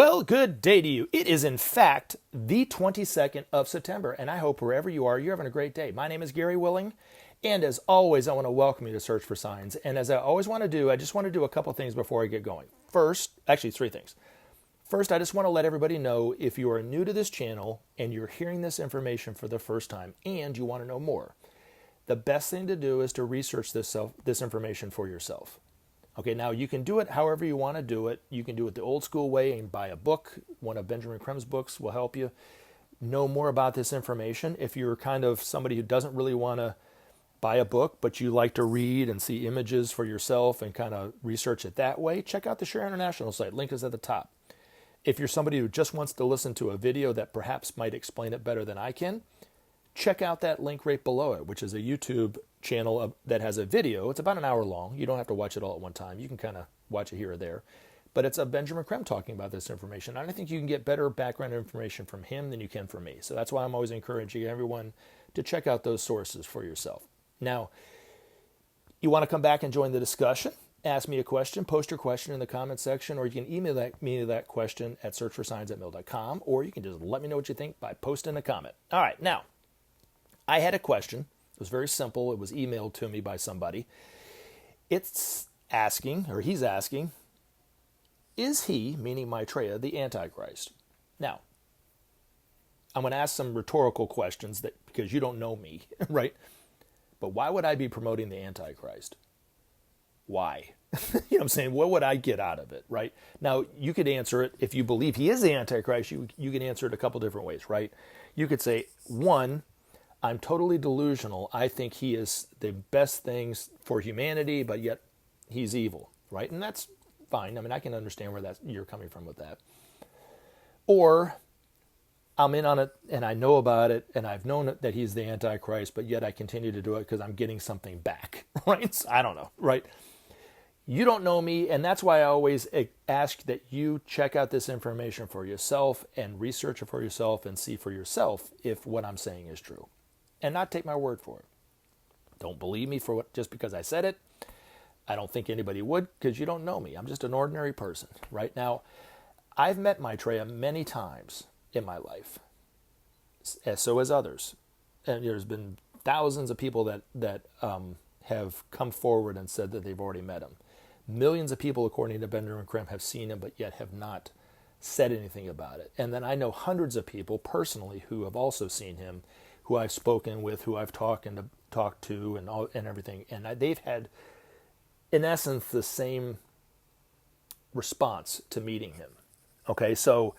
Well, good day to you. It is, in fact, the 22nd of September, and I hope wherever you are, you're having a great day. My name is Gary Willing, and as always, I want to welcome you to Search for Signs. And as I always want to do, I just want to do a couple things before I get going. First, actually, three things. First, I just want to let everybody know if you are new to this channel and you're hearing this information for the first time and you want to know more, the best thing to do is to research this information for yourself. Okay, now you can do it however you want to do it. You can do it the old school way and buy a book. One of Benjamin Creme's books will help you know more about this information. If you're kind of somebody who doesn't really want to buy a book, but you like to read and see images for yourself and kind of research it that way, check out the Share International site. Link is at the top. If you're somebody who just wants to listen to a video that perhaps might explain it better than I can, check out that link right below it, which is a YouTube channel that has a video. It's about an hour long. You don't have to watch it all at one time. You can kind of watch it here or there. But it's a Benjamin Creme talking about this information. And I think you can get better background information from him than you can from me. So that's why I'm always encouraging everyone to check out those sources for yourself. Now, you want to come back and join the discussion, ask me a question, post your question in the comment section, or you can email me that question at searchforsigns@mail.com, or you can just let me know what you think by posting a comment. All right, now, I had a question. It was very simple. It was emailed to me by somebody. It's asking, or he's asking, is he, meaning Maitreya, the Antichrist? Now, I'm going to ask some rhetorical questions because you don't know me, right? But why would I be promoting the Antichrist? Why? You know what I'm saying? What would I get out of it, right? Now, you could answer it, if you believe he is the Antichrist, you can answer it a couple different ways, right? You could say, one, I'm totally delusional. I think he is the best things for humanity, but yet he's evil, right? And that's fine. I mean, I can understand where you're coming from with that. Or I'm in on it and I know about it and I've known that he's the Antichrist, but yet I continue to do it because I'm getting something back, right? So I don't know, right? You don't know me, and that's why I always ask that you check out this information for yourself and research it for yourself and see for yourself if what I'm saying is true. And not take my word for it. Don't believe me just because I said it. I don't think anybody would because you don't know me. I'm just an ordinary person. Right now, I've met Maitreya many times in my life, so has others. And there's been thousands of people that have come forward and said that they've already met him. Millions of people, according to Benjamin Creme, have seen him but yet have not said anything about it. And then I know hundreds of people personally who have also seen him, who I've spoken with, who I've talked to, and everything, and they've had, in essence, the same response to meeting him. Okay, so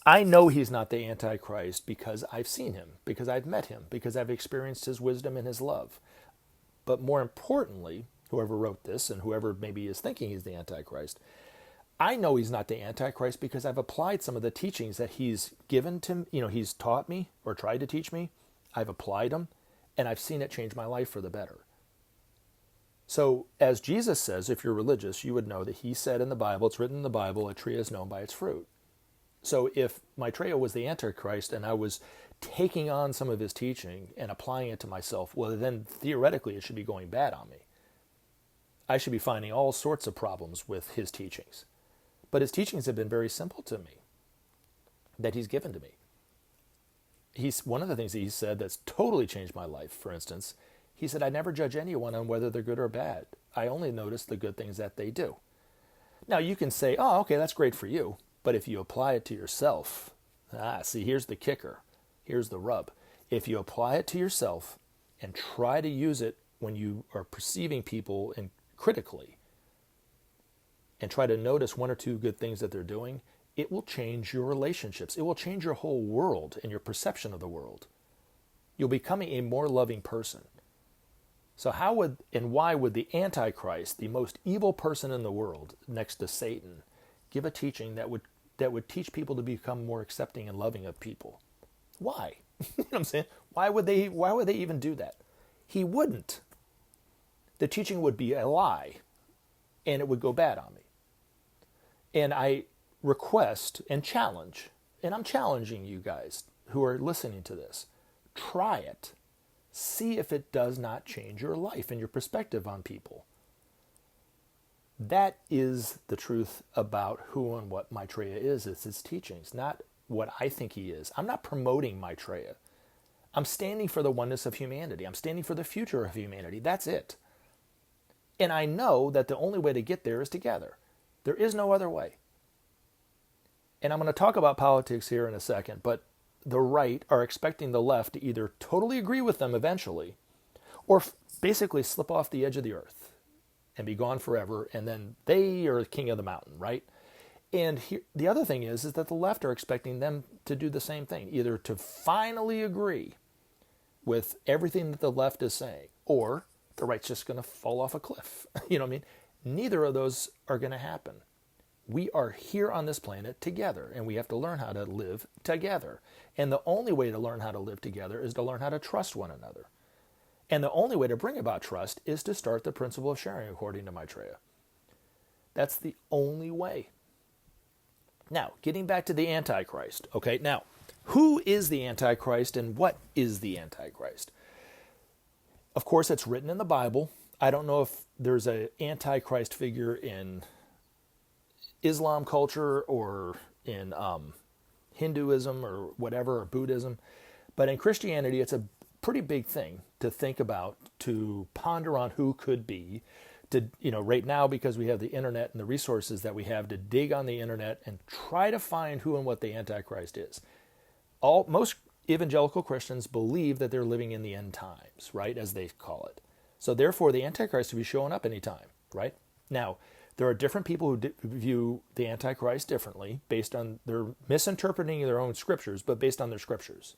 I know he's not the Antichrist because I've seen him, because I've met him, because I've experienced his wisdom and his love. But more importantly, whoever wrote this and whoever maybe is thinking he's the Antichrist, I know he's not the Antichrist because I've applied some of the teachings that he's given to, he's taught me or tried to teach me. I've applied them, and I've seen it change my life for the better. So, as Jesus says, if you're religious, you would know that he said in the Bible, it's written in the Bible, a tree is known by its fruit. So if Maitreya was the Antichrist and I was taking on some of his teaching and applying it to myself, well, then theoretically it should be going bad on me. I should be finding all sorts of problems with his teachings. But his teachings have been very simple to me, that he's given to me. One of the things that he said that's totally changed my life, for instance, he said, I never judge anyone on whether they're good or bad. I only notice the good things that they do. Now, you can say, oh, okay, that's great for you. But if you apply it to yourself, see, here's the kicker. Here's the rub. If you apply it to yourself and try to use it when you are perceiving people critically and try to notice one or two good things that they're doing, it will change your relationships. It will change your whole world and your perception of the world. You'll become a more loving person. So why would the Antichrist, the most evil person in the world, next to Satan, give a teaching that would teach people to become more accepting and loving of people? Why? You know what I'm saying? Why would they even do that? He wouldn't. The teaching would be a lie, and it would go bad on me. And I request and challenge, and I'm challenging you guys who are listening to this, try it. See if it does not change your life and your perspective on people. That is the truth about who and what Maitreya is. It's his teachings, not what I think he is. I'm not promoting Maitreya. I'm standing for the oneness of humanity. I'm standing for the future of humanity. That's it. And I know that the only way to get there is together. There is no other way. And I'm going to talk about politics here in a second, but the right are expecting the left to either totally agree with them eventually or basically slip off the edge of the earth and be gone forever, and then they are king of the mountain, right? And the other thing is that the left are expecting them to do the same thing, either to finally agree with everything that the left is saying, or the right's just going to fall off a cliff. You know what I mean? Neither of those are going to happen. We are here on this planet together, and we have to learn how to live together. And the only way to learn how to live together is to learn how to trust one another. And the only way to bring about trust is to start the principle of sharing, according to Maitreya. That's the only way. Now, getting back to the Antichrist. Okay, now, who is the Antichrist and what is the Antichrist? Of course, it's written in the Bible. I don't know if there's an Antichrist figure in Islam culture or in Hinduism or whatever, or Buddhism. But in Christianity, it's a pretty big thing to think about, to ponder on who could be, to, right now, because we have the internet and the resources that we have, to dig on the internet and try to find who and what the Antichrist is. Most evangelical Christians believe that they're living in the end times, right, as they call it. So therefore, the Antichrist will be showing up anytime, right? Now, there are different people who view the Antichrist differently based on their misinterpreting their own scriptures, but based on their scriptures.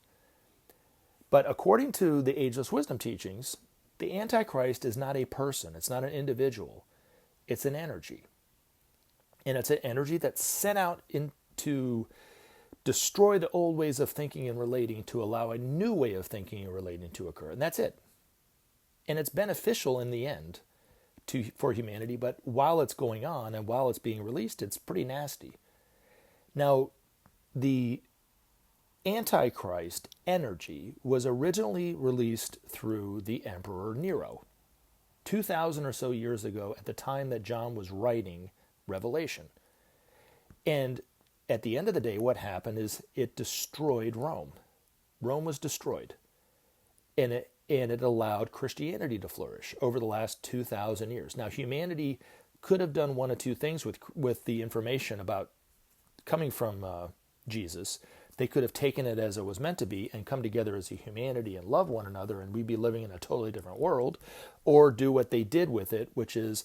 But according to the Ageless Wisdom Teachings, the Antichrist is not a person. It's not an individual. It's an energy. And it's an energy that's sent out to destroy the old ways of thinking and relating to allow a new way of thinking and relating to occur. And that's it. And it's beneficial in the end for humanity, but while it's going on and while it's being released, it's pretty nasty. Now, the Antichrist energy was originally released through the Emperor Nero 2,000 or so years ago, at the time that John was writing Revelation. And at the end of the day, what happened is it destroyed Rome. Rome was destroyed. And it allowed Christianity to flourish over the last 2,000 years. Now, humanity could have done one of two things with the information about coming from Jesus. They could have taken it as it was meant to be and come together as a humanity and love one another, and we'd be living in a totally different world, or do what they did with it, which is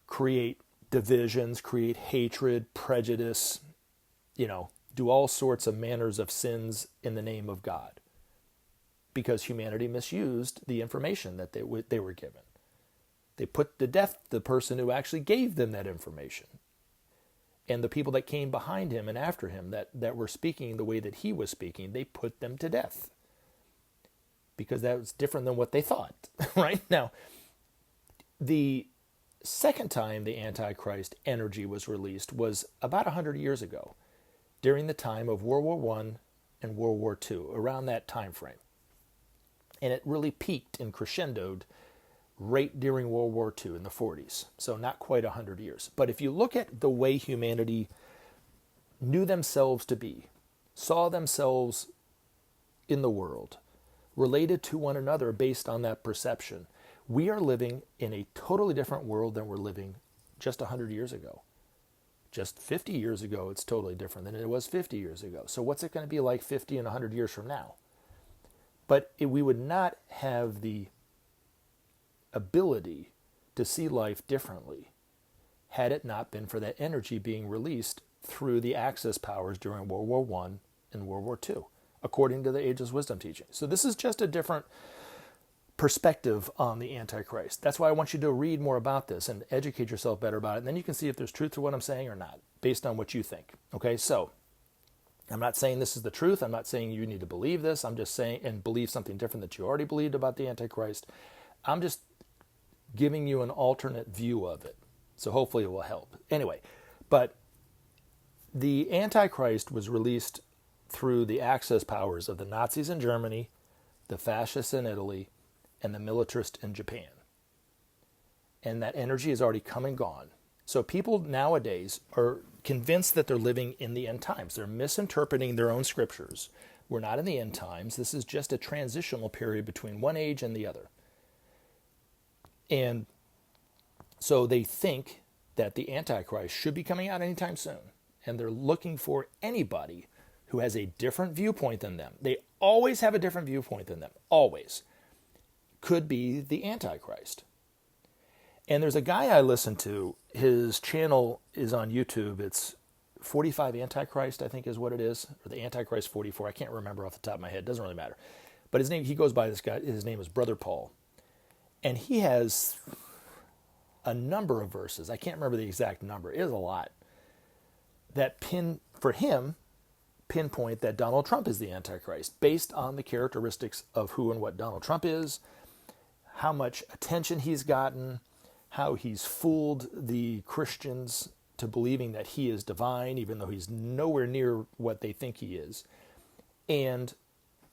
create divisions, create hatred, prejudice, do all sorts of manners of sins in the name of God, because humanity misused the information that they were given. They put to death the person who actually gave them that information. And the people that came behind him and after him that were speaking the way that he was speaking, they put them to death. Because that was different than what they thought, right? Now, the second time the Antichrist energy was released was about 100 years ago, during the time of World War I and World War II, around that time frame. And it really peaked and crescendoed right during World War II in the 40s. So not quite 100 years. But if you look at the way humanity knew themselves to be, saw themselves in the world, related to one another based on that perception, we are living in a totally different world than we're living just 100 years ago. Just 50 years ago, it's totally different than it was 50 years ago. So what's it going to be like 50 and 100 years from now? But we would not have the ability to see life differently had it not been for that energy being released through the Axis powers during World War I and World War II, according to the Ageless Wisdom Teachings. So this is just a different perspective on the Antichrist. That's why I want you to read more about this and educate yourself better about it, and then you can see if there's truth to what I'm saying or not, based on what you think. Okay, so I'm not saying this is the truth. I'm not saying you need to believe this. I'm just saying, and believe something different that you already believed about the Antichrist. I'm just giving you an alternate view of it. So hopefully it will help. Anyway, but the Antichrist was released through the Axis powers of the Nazis in Germany, the fascists in Italy, and the militarists in Japan. And that energy has already come and gone. So people nowadays are convinced that they're living in the end times. They're misinterpreting their own scriptures. We're not in the end times. This is just a transitional period between one age and the other. And so they think that the Antichrist should be coming out anytime soon. And they're looking for anybody who has a different viewpoint than them. They always have a different viewpoint than them. Always. Could be the Antichrist. And there's a guy I listen to. His channel is on YouTube. It's 45 Antichrist, I think is what it is. Or the Antichrist 44. I can't remember off the top of my head. It doesn't really matter. But his name, he goes by this guy. His name is Brother Paul. And he has a number of verses. I can't remember the exact number. It is a lot. That pinpoint that Donald Trump is the Antichrist based on the characteristics of who and what Donald Trump is, how much attention he's gotten, how he's fooled the Christians to believing that he is divine, even though he's nowhere near what they think he is, and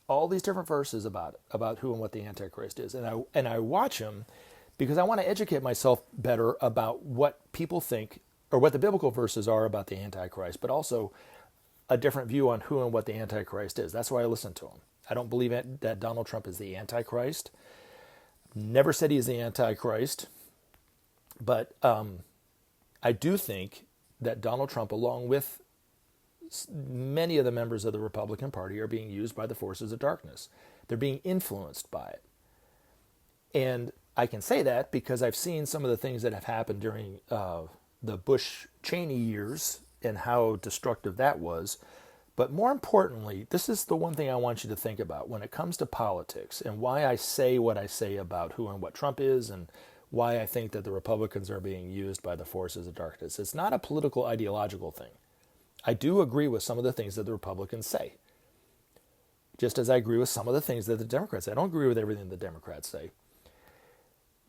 all these different verses about who and what the Antichrist is. And I watch him because I want to educate myself better about what people think or what the biblical verses are about the Antichrist, but also a different view on who and what the Antichrist is. That's why I listen to him. I don't believe that Donald Trump is the Antichrist. Never said he's the Antichrist. But I do think that Donald Trump, along with many of the members of the Republican Party, are being used by the forces of darkness. They're being influenced by it. And I can say that because I've seen some of the things that have happened during the Bush-Cheney years and how destructive that was. But more importantly, this is the one thing I want you to think about when it comes to politics and why I say what I say about who and what Trump is and why I think that the Republicans are being used by the forces of darkness. It's not a political ideological thing. I do agree with some of the things that the Republicans say, just as I agree with some of the things that the Democrats say. I don't agree with everything the Democrats say.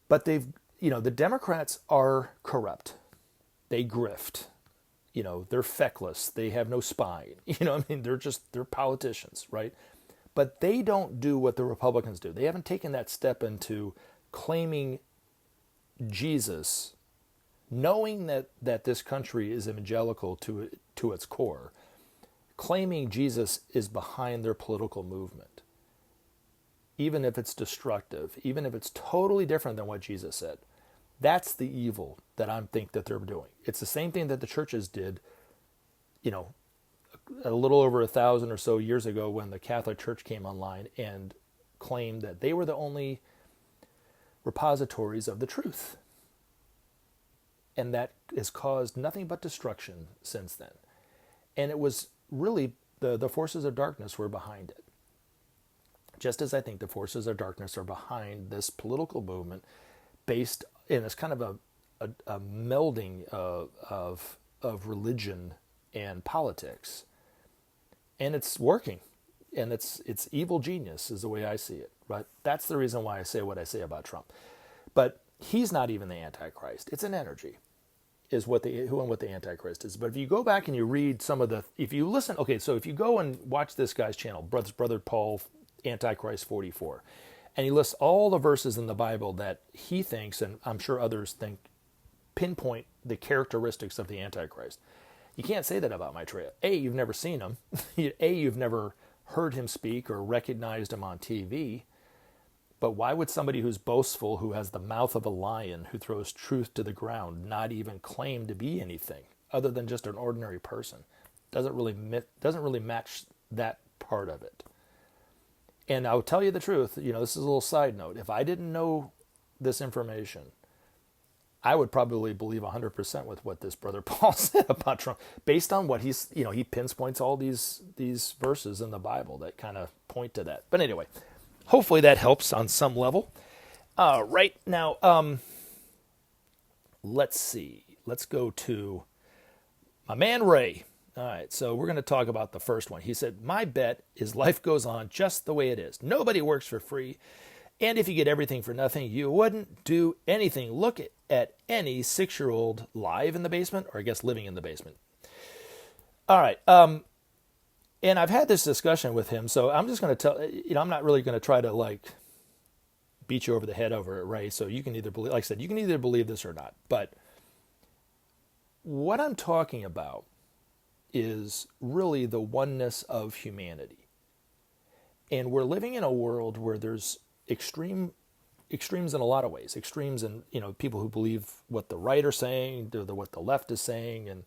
But the Democrats are corrupt. They grift. They're feckless. They have no spine. They're politicians, right? But they don't do what the Republicans do. They haven't taken that step into claiming Jesus, knowing that this country is evangelical to its core, claiming Jesus is behind their political movement, even if it's destructive, even if it's totally different than what Jesus said. That's the evil that I think that they're doing. It's the same thing that the churches did, a little over 1,000 or so years ago when the Catholic Church came online and claimed that they were the only repositories of the truth. And that has caused nothing but destruction since then. And it was really the forces of darkness were behind it. Just as I think the forces of darkness are behind this political movement based, and it's kind of a melding of religion and politics. And it's working. And it's evil genius is the way I see it. But that's the reason why I say what I say about Trump. But he's not even the Antichrist. It's an energy, is who and what the Antichrist is. But if you go back and you read if you listen, okay, so if you go and watch this guy's channel, Brother Paul, Antichrist 44, and he lists all the verses in the Bible that he thinks, and I'm sure others think, pinpoint the characteristics of the Antichrist. You can't say that about Maitreya. A, you've never seen him. A, you've never heard him speak or recognized him on TV. But why would somebody who's boastful, who has the mouth of a lion, who throws truth to the ground, not even claim to be anything other than just an ordinary person? Doesn't really match that part of it. And I'll tell you the truth, this is a little side note. If I didn't know this information, I would probably believe 100% with what this Brother Paul said about Trump, based on what he pinpoints all these verses in the Bible that kind of point to that. But anyway, hopefully that helps on some level. Right now, let's see. Let's go to my man Ray. All right, so we're going to talk about the first one. He said, my bet is life goes on just the way it is. Nobody works for free. And if you get everything for nothing, you wouldn't do anything. Look at any 6-year-old live in the basement, or I guess living in the basement. All right. And I've had this discussion with him, so I'm just going to tell, I'm not really going to try to beat you over the head over it, Ray. So you can either believe, like I said, you can either believe this or not. But what I'm talking about is really the oneness of humanity. And we're living in a world where there's extremes in a lot of ways. Extremes in, people who believe what the right are saying, what the left is saying, and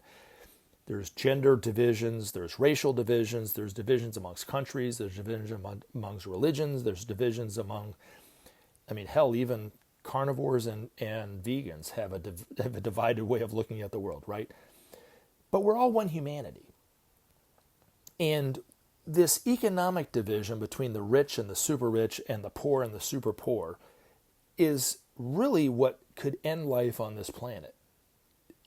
there's gender divisions, there's racial divisions, there's divisions amongst countries, there's divisions amongst religions, there's divisions among, hell, even carnivores and vegans have a divided way of looking at the world, right? But we're all one humanity. And this economic division between the rich and the super rich and the poor and the super poor is really what could end life on this planet.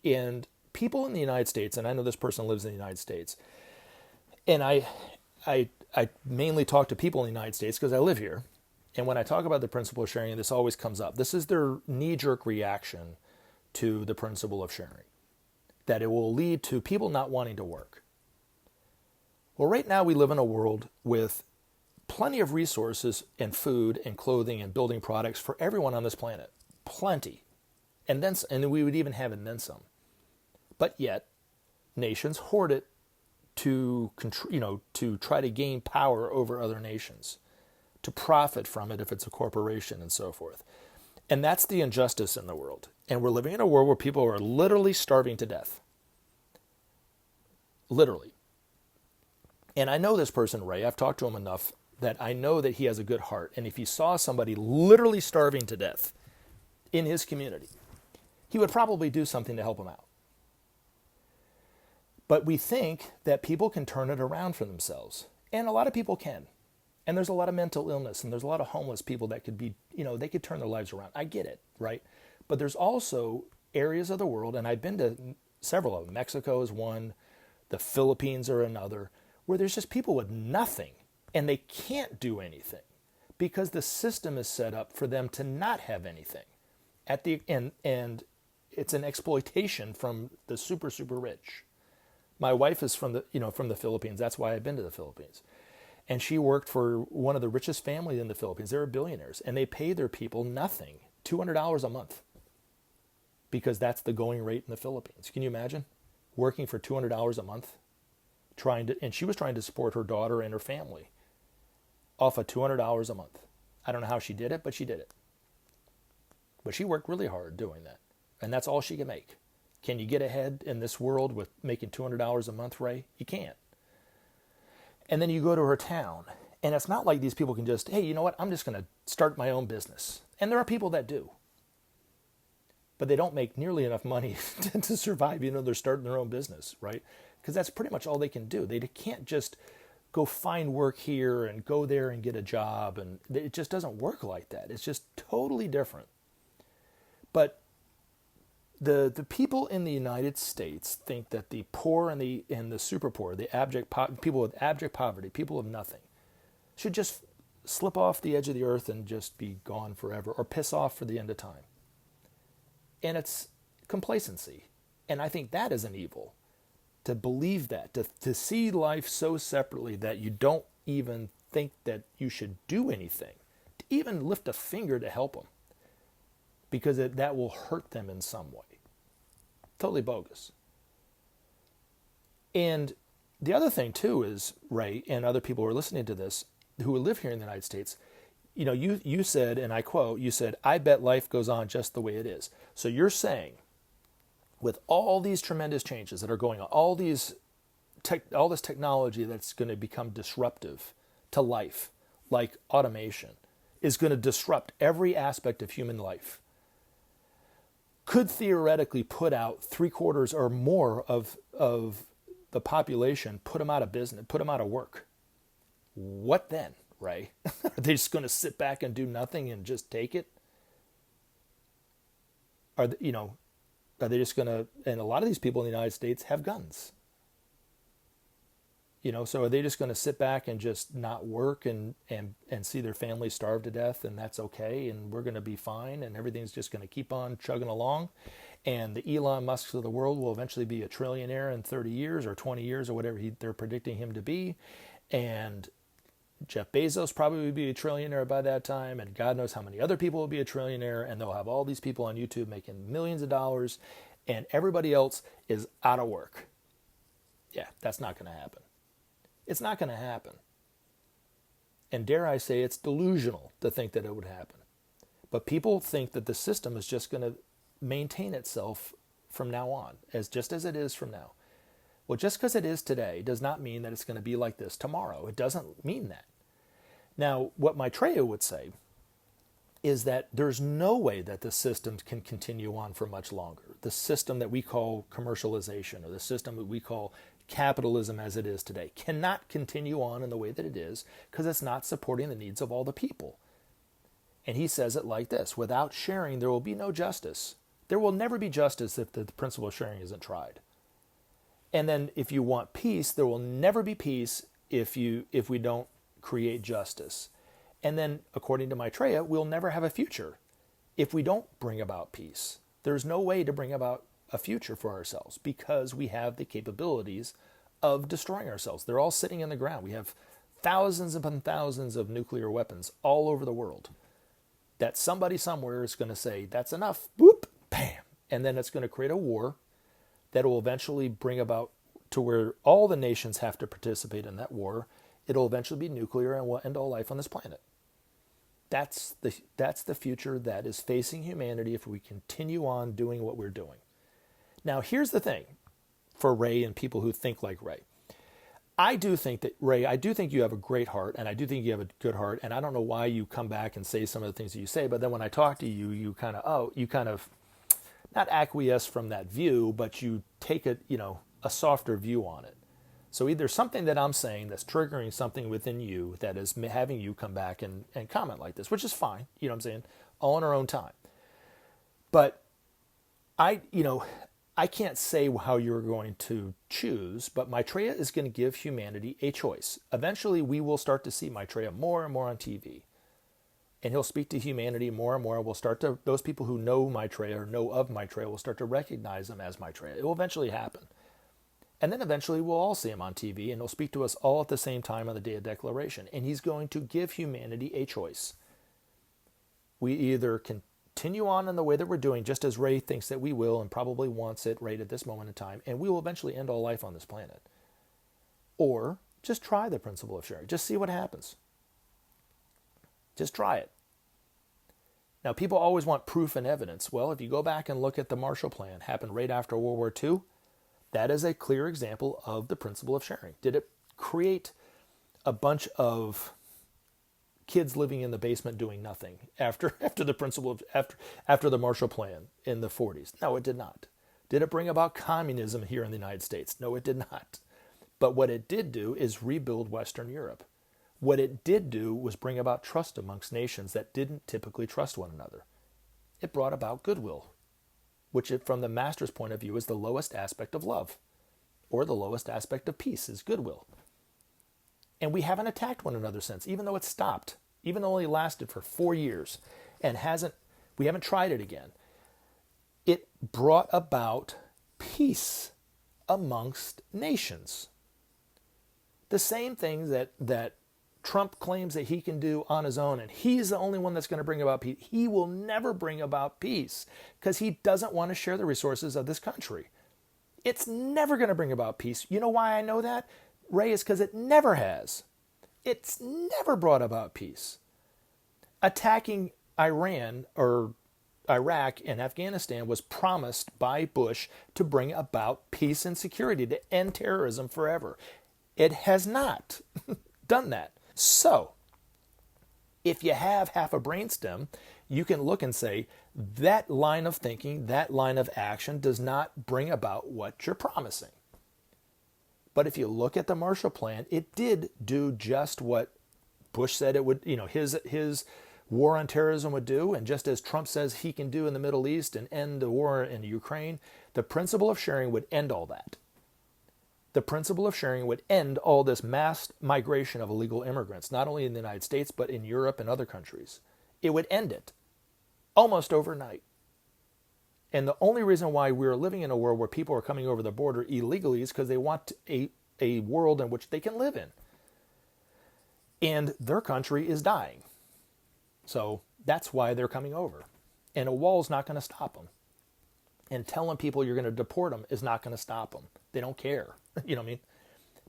And people in the United States, and I know this person lives in the United States, and I mainly talk to people in the United States because I live here. And when I talk about the principle of sharing, this always comes up. This is their knee-jerk reaction to the principle of sharing, that it will lead to people not wanting to work. Well, right now we live in a world with plenty of resources and food and clothing and building products for everyone on this planet. Plenty. And we would even have it and then some. But yet, nations hoard it to try to gain power over other nations, to profit from it if it's a corporation and so forth. And that's the injustice in the world. And we're living in a world where people are literally starving to death. Literally. And I know this person, Ray. I've talked to him enough that I know that he has a good heart. And if he saw somebody literally starving to death in his community, he would probably do something to help him out. But we think that people can turn it around for themselves. And a lot of people can. And there's a lot of mental illness, and there's a lot of homeless people that could be, they could turn their lives around. I get it, right? But there's also areas of the world, and I've been to several of them. Mexico is one, the Philippines are another, where there's just people with nothing, and they can't do anything because the system is set up for them to not have anything. And it's an exploitation from the super, super rich. My wife is from the Philippines. That's why I've been to the Philippines. And she worked for one of the richest families in the Philippines. They were billionaires. And they pay their people nothing, $200 a month. Because that's the going rate in the Philippines. Can you imagine? Working for $200 a month? And she was trying to support her daughter and her family off of $200 a month. I don't know how she did it, but she did it. But she worked really hard doing that. And that's all she could make. Can you get ahead in this world with making $200 a month, Ray? You can't. And then you go to her town, and it's not like these people can just, hey, you know what? I'm just going to start my own business. And there are people that do. But they don't make nearly enough money to survive, they're starting their own business, right? Because that's pretty much all they can do. They can't just go find work here and go there and get a job. And it just doesn't work like that. It's just totally different. But the people in the United States think that the poor and the super poor, the people with abject poverty, people of nothing, should just slip off the edge of the earth and just be gone forever, or piss off for the end of time. And it's complacency. And I think that is an evil. To believe that, to see life so separately that you don't even think that you should do anything, to even lift a finger to help them, because that will hurt them in some way. Totally bogus. And the other thing too is, Ray, and other people who are listening to this, who live here in the United States, you said, and I quote, you said, I bet life goes on just the way it is. So you're saying, with all these tremendous changes that are going on, all this technology that's going to become disruptive to life, like automation, is going to disrupt every aspect of human life, could theoretically put out 3/4 or more of the population, put them out of business, put them out of work. What then, Ray? Are they just going to sit back and do nothing and just take it? Are they just going to, and a lot of these people in the United States have guns. So are they just going to sit back and just not work and see their family starve to death, and that's okay, and we're going to be fine, and everything's just going to keep on chugging along, and the Elon Musks of the world will eventually be a trillionaire in 30 years or 20 years or whatever they're predicting him to be, and Jeff Bezos probably will be a trillionaire by that time, and God knows how many other people will be a trillionaire, and they'll have all these people on YouTube making millions of dollars, and everybody else is out of work. Yeah, that's not going to happen. It's not going to happen. And dare I say, it's delusional to think that it would happen. But people think that the system is just going to maintain itself from now on, just as it is from now. Well, just because it is today does not mean that it's going to be like this tomorrow. It doesn't mean that. Now, what Maitreya would say is that there's no way that the system can continue on for much longer. The system that we call commercialization, or the system that we call capitalism as it is today, cannot continue on in the way that it is because it's not supporting the needs of all the people. And he says it like this: without sharing, there will be no justice. There will never be justice if the principle of sharing isn't tried. And then if you want peace, there will never be peace if we don't create justice. And then, according to Maitreya, we'll never have a future if we don't bring about peace. There's no way to bring about a future for ourselves because we have the capabilities of destroying ourselves. They're all sitting in the ground. We have thousands upon thousands of nuclear weapons all over the world that somebody somewhere is going to say, that's enough, boop, bam. And then it's going to create a war that will eventually bring about to where all the nations have to participate in that war. It'll eventually be nuclear and will end all life on this planet. That's the future that is facing humanity if we continue on doing what we're doing. Now, here's the thing for Ray and people who think like Ray. I do think you have a great heart, and I do think you have a good heart, and I don't know why you come back and say some of the things that you say, but then when I talk to you, you kind of not acquiesce from that view, but you take a softer view on it. So either something that I'm saying that's triggering something within you that is having you come back and comment like this, which is fine, you know what I'm saying, all in our own time. But I can't say how you're going to choose, but Maitreya is going to give humanity a choice. Eventually, we will start to see Maitreya more and more on TV. And he'll speak to humanity more and more. Those people who know Maitreya or know of Maitreya will start to recognize him as Maitreya. It will eventually happen. And then eventually we'll all see him on TV, and he'll speak to us all at the same time on the Day of Declaration. And he's going to give humanity a choice. We either continue on in the way that we're doing, just as Ray thinks that we will and probably wants it right at this moment in time, and we will eventually end all life on this planet. Or just try the principle of sharing. Just see what happens. Just try it. Now, people always want proof and evidence. Well, if you go back and look at the Marshall Plan, happened right after World War II, that is a clear example of the principle of sharing. Did it create a bunch of kids living in the basement doing nothing after the Marshall Plan in the 40s? No, it did not. Did it bring about communism here in the United States? No, it did not. But what it did do is rebuild Western Europe. What it did do was bring about trust amongst nations that didn't typically trust one another. It brought about goodwill, which from the master's point of view is the lowest aspect of love, or the lowest aspect of peace is goodwill. And we haven't attacked one another since, even though it stopped, even though it only lasted for 4 years, and we haven't tried it again. It brought about peace amongst nations. The same thing that Trump claims that he can do on his own, and he's the only one that's going to bring about peace. He will never bring about peace because he doesn't want to share the resources of this country. It's never going to bring about peace. You know why I know that, Ray? Is because it never has. It's never brought about peace. Attacking Iran or Iraq and Afghanistan was promised by Bush to bring about peace and security, to end terrorism forever. It has not done that. So, if you have half a brainstem, you can look and say, that line of thinking, that line of action does not bring about what you're promising. But if you look at the Marshall Plan, it did do just what Bush said it would, his war on terrorism would do. And just as Trump says he can do in the Middle East and end the war in Ukraine, the principle of sharing would end all that. The principle of sharing would end all this mass migration of illegal immigrants, not only in the United States, but in Europe and other countries. It would end it almost overnight. And the only reason why we're living in a world where people are coming over the border illegally is because they want a world in which they can live in. And their country is dying. So that's why they're coming over. And a wall's not going to stop them. And telling people you're going to deport them is not going to stop them. They don't care. You know what I mean?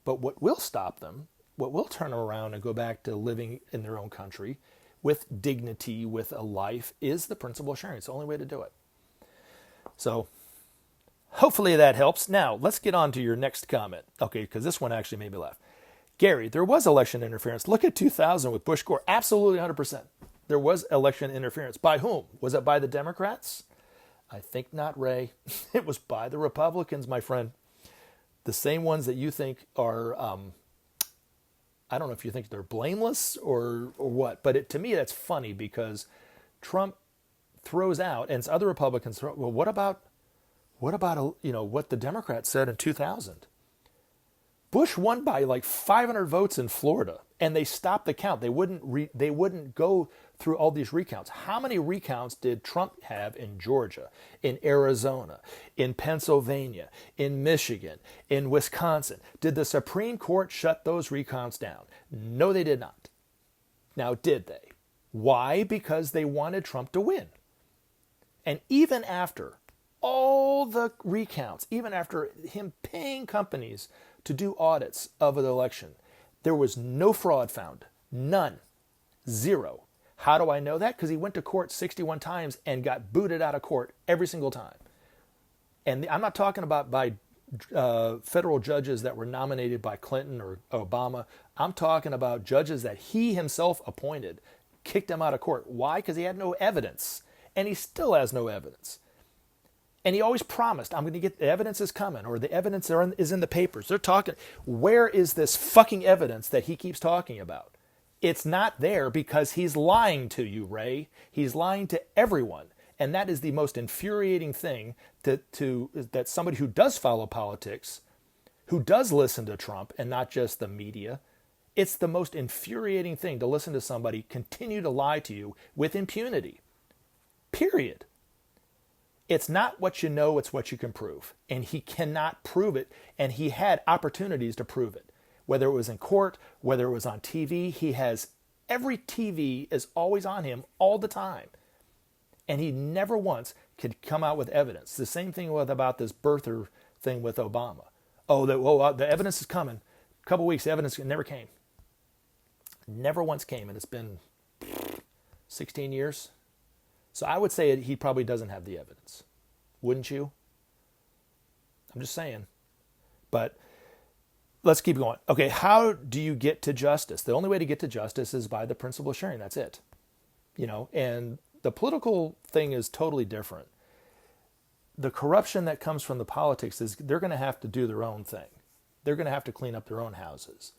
But what will stop them, what will turn them around and go back to living in their own country with dignity, with a life, is the principle of sharing. It's the only way to do it. So hopefully that helps. Now, let's get on to your next comment. Okay, because this one actually made me laugh. Gary, there was election interference. Look at 2000 with Bush Gore. Absolutely 100%. There was election interference. By whom? Was it by the Democrats? I think not, Ray. It was by the Republicans, my friend. The same ones that you think are, I don't know if you think they're blameless or what, but to me that's funny because Trump throws out, and other Republicans throw, well, what about what the Democrats said in 2000? Bush won by like 500 votes in Florida, and they stopped the count. They wouldn't go through all these recounts. How many recounts did Trump have in Georgia, in Arizona, in Pennsylvania, in Michigan, in Wisconsin? Did the Supreme Court shut those recounts down? No, they did not. Now, did they? Why? Because they wanted Trump to win. And even after all the recounts, even after him paying companies to do audits of the election, there was no fraud found. None. Zero. How do I know that? Because he went to court 61 times and got booted out of court every single time. And I'm not talking about by federal judges that were nominated by Clinton or Obama. I'm talking about judges that he himself appointed, kicked him out of court. Why? Because he had no evidence. And he still has no evidence. And he always promised, I'm going to get, the evidence is coming, or the evidence is in the papers. They're talking. Where is this fucking evidence that he keeps talking about? It's not there because he's lying to you, Ray. He's lying to everyone. And that is the most infuriating thing that somebody who does follow politics, who does listen to Trump and not just the media, it's the most infuriating thing to listen to somebody continue to lie to you with impunity. Period. It's not what you know, it's what you can prove. And he cannot prove it, and he had opportunities to prove it. Whether it was in court, whether it was on TV, every TV is always on him all the time. And he never once could come out with evidence. The same thing about this birther thing with Obama. The evidence is coming. A couple weeks, the evidence never came. Never once came, and it's been 16 years. So I would say he probably doesn't have the evidence. Wouldn't you? I'm just saying. But let's keep going. Okay, how do you get to justice? The only way to get to justice is by the principle of sharing. That's it. And the political thing is totally different. The corruption that comes from the politics is they're going to have to do their own thing. They're going to have to clean up their own houses.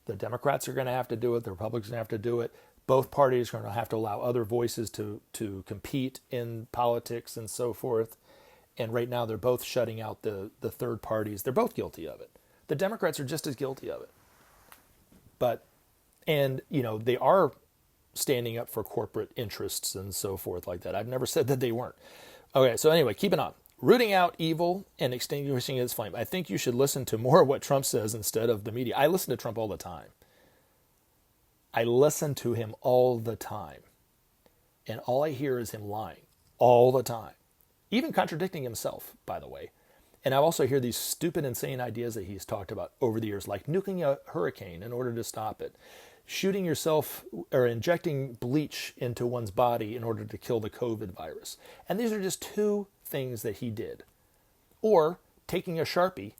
The Democrats are going to have to do it. The Republicans are going to have to do it. Both parties are going to have to allow other voices to compete in politics and so forth. And right now they're both shutting out the third parties. They're both guilty of it. The Democrats are just as guilty of it. They are standing up for corporate interests and so forth like that. I've never said that they weren't. Okay, so anyway, keeping on. Rooting out evil and extinguishing its flame. I think you should listen to more of what Trump says instead of the media. I listen to Trump all the time. I listen to him all the time. And all I hear is him lying all the time. Even contradicting himself, by the way. And I also hear these stupid, insane ideas that he's talked about over the years, like nuking a hurricane in order to stop it, shooting yourself or injecting bleach into one's body in order to kill the COVID virus. And these are just two things that he did. Or taking a Sharpie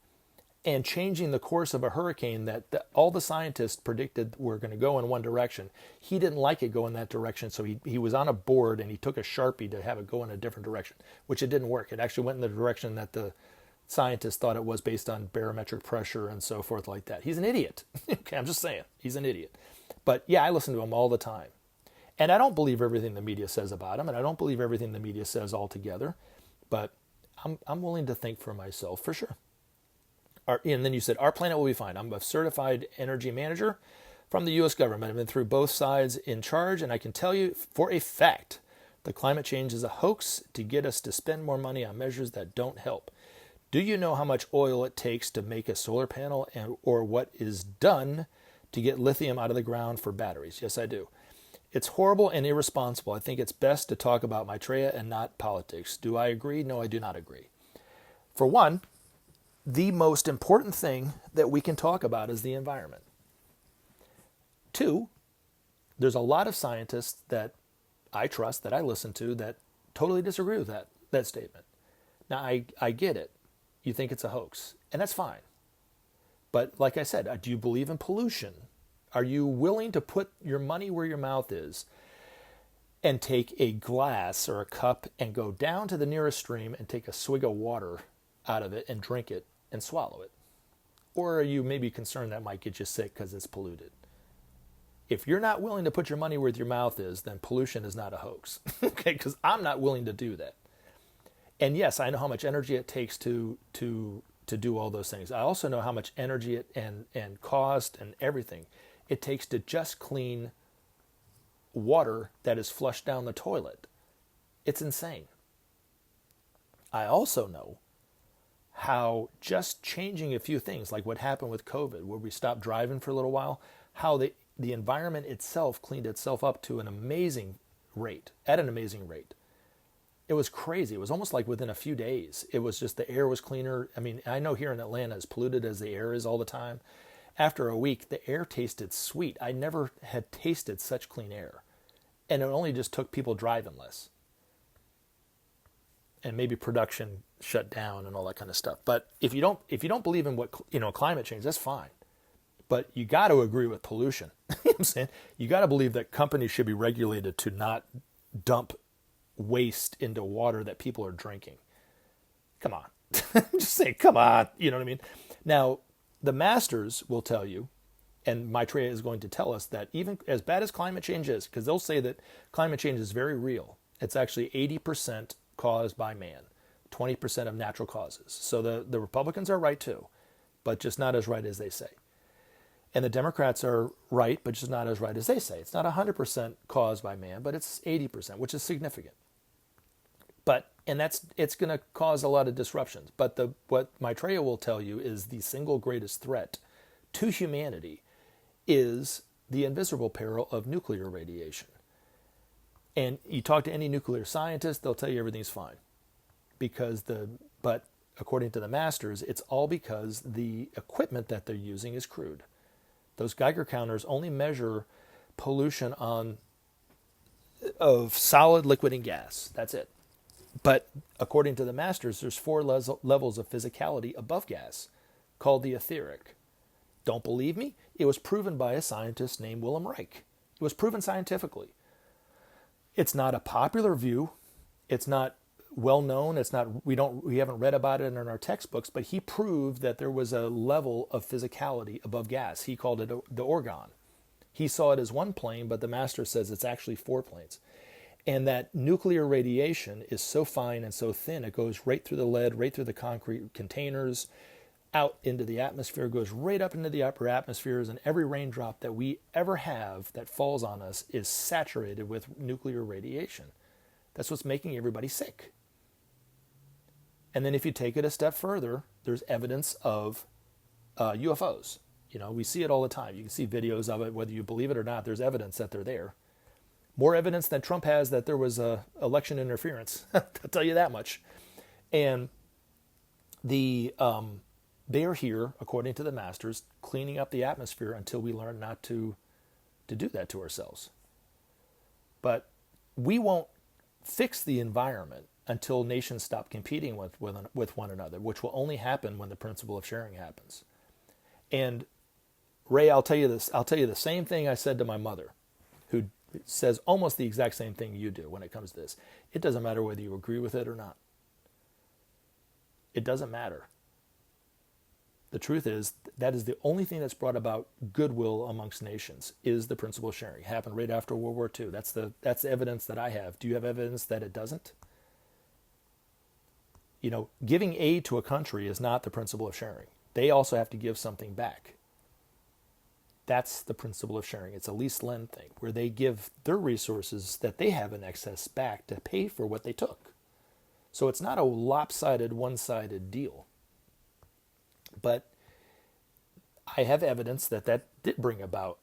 and changing the course of a hurricane that all the scientists predicted were going to go in one direction. He didn't like it going that direction, so he was on a board and he took a Sharpie to have it go in a different direction, which it didn't work. It actually went in the direction that the scientists thought it was based on barometric pressure and so forth like that. He's an idiot. Okay, I'm just saying. He's an idiot. But yeah, I listen to him all the time. And I don't believe everything the media says about him, and I don't believe everything the media says altogether, but I'm willing to think for myself, for sure. And then you said, our planet will be fine. I'm a certified energy manager from the U.S. government. I've been through both sides in charge, and I can tell you for a fact the climate change is a hoax to get us to spend more money on measures that don't help. Do you know how much oil it takes to make a solar panel or what is done to get lithium out of the ground for batteries? Yes, I do. It's horrible and irresponsible. I think it's best to talk about Maitreya and not politics. Do I agree? No, I do not agree. For one, the most important thing that we can talk about is the environment. Two, there's a lot of scientists that I trust, that I listen to, that totally disagree with that statement. Now, I get it. You think it's a hoax, and that's fine. But like I said, do you believe in pollution? Are you willing to put your money where your mouth is and take a glass or a cup and go down to the nearest stream and take a swig of water out of it and drink it and swallow it? Or are you maybe concerned that might get you sick because it's polluted? If you're not willing to put your money where your mouth is, then pollution is not a hoax. Okay, because I'm not willing to do that. And yes, I know how much energy it takes to do all those things. I also know how much energy and cost and everything it takes to just clean water that is flushed down the toilet. It's insane. I also know how just changing a few things, like what happened with COVID, where we stopped driving for a little while, how the environment itself cleaned itself up to at an amazing rate. It was crazy. It was almost like within a few days. It was just the air was cleaner. I mean, I know here in Atlanta, as polluted as the air is all the time, after a week, the air tasted sweet. I never had tasted such clean air. And it only just took people driving less. And maybe production shut down and all that kind of stuff. But if you don't believe in climate change, that's fine. But you got to agree with pollution. You know what I'm saying? You got to believe that companies should be regulated to not dump waste into water that people are drinking. Come on. Just say, come on. You know what I mean? Now, the masters will tell you, and Maitreya is going to tell us, that even as bad as climate change is, because they'll say that climate change is very real, it's actually 80% caused by man, 20% of natural causes. So the Republicans are right too, but just not as right as they say. And the Democrats are right, but just not as right as they say. It's not 100% caused by man, but it's 80%, which is significant. And it's going to cause a lot of disruptions. But what Maitreya will tell you is the single greatest threat to humanity is the invisible peril of nuclear radiation. And you talk to any nuclear scientist, they'll tell you everything's fine. But according to the masters, it's all because the equipment that they're using is crude. Those Geiger counters only measure pollution of solid, liquid, and gas. That's it. But according to the masters, there's 4 levels of physicality above gas, called the etheric. Don't believe me? It was proven by a scientist named Wilhelm Reich. It was proven scientifically. It's not a popular view. It's not well known. We haven't read about it in our textbooks, but he proved that there was a level of physicality above gas. He called it the orgon. He saw it as one plane, but the master says it's actually 4 planes. And that nuclear radiation is so fine and so thin, it goes right through the lead, right through the concrete containers, out into the atmosphere, goes right up into the upper atmospheres, and every raindrop that we ever have that falls on us is saturated with nuclear radiation. That's what's making everybody sick. And then if you take it a step further, there's evidence of UFOs. We see it all the time. You can see videos of it, whether you believe it or not, there's evidence that they're there. More evidence than Trump has that there was election interference. I'll tell you that much. And they are here, according to the masters, cleaning up the atmosphere until we learn not to do that to ourselves. But we won't fix the environment until nations stop competing with one another, which will only happen when the principle of sharing happens. And Ray, I'll tell you this. I'll tell you the same thing I said to my mother, who says almost the exact same thing you do when it comes to this. It doesn't matter whether you agree with it or not. It doesn't matter. The truth is, that is the only thing that's brought about goodwill amongst nations, is the principle of sharing. It happened right after World War II. That's the evidence that I have. Do you have evidence that it doesn't? Giving aid to a country is not the principle of sharing. They also have to give something back. That's the principle of sharing. It's a lease lend thing, where they give their resources that they have in excess back to pay for what they took. So it's not a lopsided, one-sided deal. But I have evidence that did bring about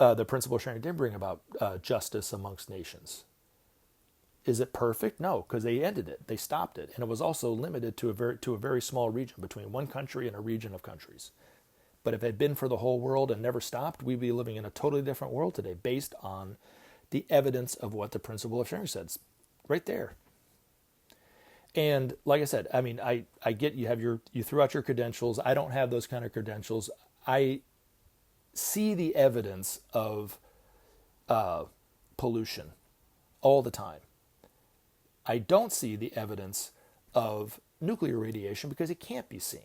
the principle of sharing did bring about justice amongst nations. Is it perfect? No, because they ended it. They stopped it. And it was also limited to a very small region, between one country and a region of countries. But if it had been for the whole world and never stopped, we'd be living in a totally different world today based on the evidence of what the principle of sharing said. It's right there. And like I said, I mean, I get you threw out your credentials. I don't have those kind of credentials. I see the evidence of pollution all the time. I don't see the evidence of nuclear radiation because it can't be seen.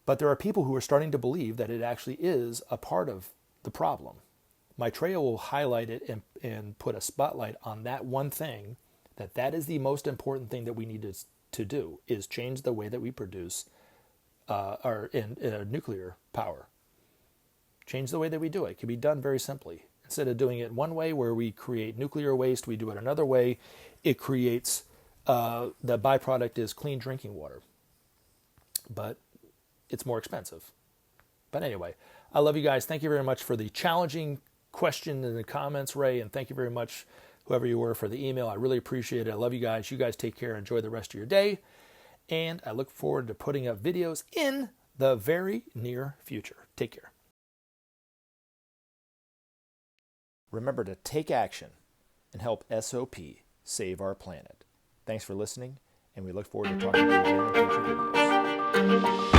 But there are people who are starting to believe that it actually is a part of the problem. Maitreya will highlight it and put a spotlight on that one thing, that is the most important thing that we need to do, is change the way that we produce our nuclear power. Change the way that we do it. It can be done very simply. Instead of doing it one way where we create nuclear waste, we do it another way. It creates, the byproduct is clean drinking water. But it's more expensive. But anyway, I love you guys. Thank you very much for the challenging question in the comments, Ray, and thank you very much, whoever you were, for the email. I really appreciate it. I love you guys. You guys take care. Enjoy the rest of your day. And I look forward to putting up videos in the very near future. Take care. Remember to take action and help SOP save our planet. Thanks for listening, and we look forward to talking to you again in future videos.